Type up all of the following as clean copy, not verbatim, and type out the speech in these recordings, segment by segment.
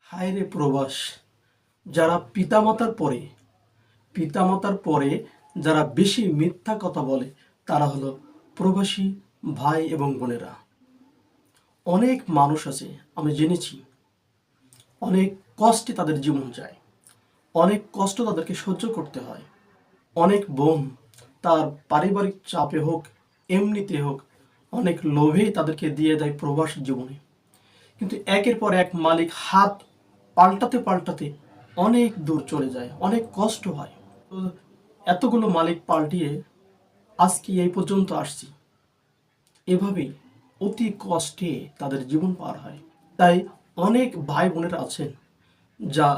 হায় রে প্রবাস! যারা পিতামাতার পরে যারা বেশি মিথ্যা কথা বলে তারা হলো প্রবাসী ভাই এবং বোনেরা। অনেক মানুষ আছে, আমি জেনেছি, অনেক কষ্টে তাদের জীবন যায়, অনেক কষ্ট তাদেরকে সহ্য করতে হয়। অনেক বোন তার পারিবারিক চাপে হোক, এমনিতে হোক, অনেক লোভেই তাদেরকে দিয়ে দেয় প্রবাস জীবনে। কিন্তু একের পর এক মালিক হাত পাল্টাতে পাল্টাতে অনেক দূর চলে যায়, অনেক কষ্ট হয়। তো এতগুলো মালিক পাল্টিয়ে আজকে এই পর্যন্ত আসছি। এভাবেই অতি কষ্টে তাদের জীবন পার হয়। তাই অনেক ভাই বোনেরা আছেন যা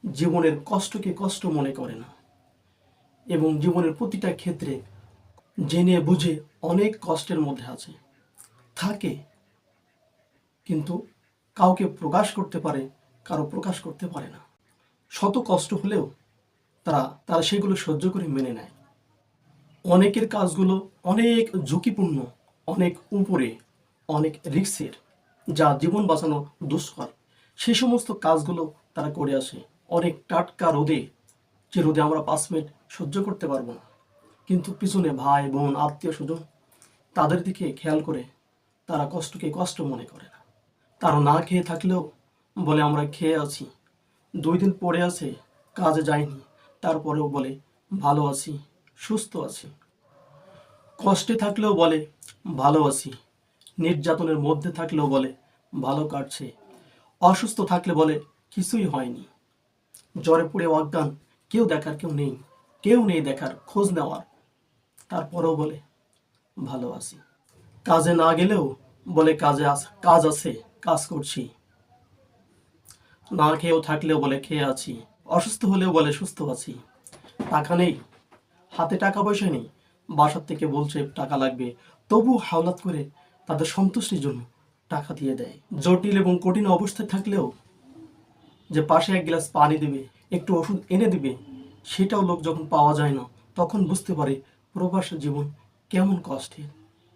জীবনের কষ্টকে কষ্ট মনে করে না এবং জীবনের প্রতিটা ক্ষেত্রে জেনে বুঝে অনেক কষ্টের মধ্যে থাকে, কিন্তু কাউকে প্রকাশ করতে পারে, কারো প্রকাশ করতে পারে না। শত কষ্ট হলেও তারা সেগুলো সহ্য করে মেনে নেয়। অনেকের কাজগুলো অনেক ঝুঁকিপূর্ণ, অনেক উপরে, অনেক রিস্কের, যা জীবন বাঁচানো দুষ্কর। সে সমস্ত কাজগুলো তারা করে আসে অনেক টাটকা রোদে, যে রোদে আমরা 5 মিনিট সহ্য করতে পারবো না। কিন্তু পিছনে ভাই বোন আত্মীয় স্বজন তাদের দিকে খেয়াল করে তারা কষ্টকে কষ্ট মনে করে না। তারা না খেয়ে থাকলেও বলে আমরা খেয়ে আছি, 2 দিন পরে আছে, কাজে যায়নি, তারপরেও বলে ভালো আছি, সুস্থ আছি। কষ্টে থাকলেও বলে ভালো আছি, নির্যাতনের মধ্যে থাকলেও বলে ভালো কাটছে, অসুস্থ থাকলে বলে কিছুই হয়নি, জ্বরে পড়ে অজ্ঞান, কেউ নেই দেখার খোঁজ নেওয়ার, তারপরেও বলে ভালো আছি। কাজে না গেলেও বলে কাজ আছে, কাজ করছি। না খেয়েও থাকলেও বলে খেয়ে আছি, অসুস্থ হলেও বলে সুস্থ আছি। টাকা নেই, হাতে টাকা পয়সা নেই, বাসার থেকে বলছে টাকা লাগবে, তবু হাওলাত করে তাদের সন্তুষ্টির জন্য টাকা দিয়ে দেয়। জটিল এবং কঠিন অবস্থায় থাকলেও যে পাশে 1 গ্লাস পানি দেবে, একটু ওষুধ এনে দিবে, সেটাও লোক যখন পাওয়া যায় না, তখন বুঝতে পারে প্রবাসী জীবন কেমন কষ্টের,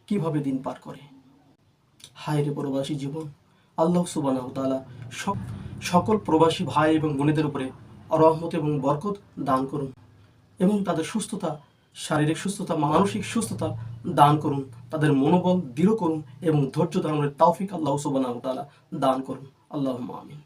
কিভাবে দিন পার করে। হায় রে প্রবাসী জীবন! আল্লাহ সুবহানাহু ওয়া তাআলা সকল প্রবাসী ভাই এবং বোনেদের উপরে রহমত এবং বরকত দান করুন এবং তাদের সুস্থতা, শারীরিক সুস্থতা, মানসিক সুস্থতা দান করুন, তাদের মনোবল দৃঢ় করুন এবং ধৈর্য ধারণের তৌফিক আল্লাহ সুবহানাহু ওয়া তাআলা দান করুন। আল্লাহুম্মা আমিন।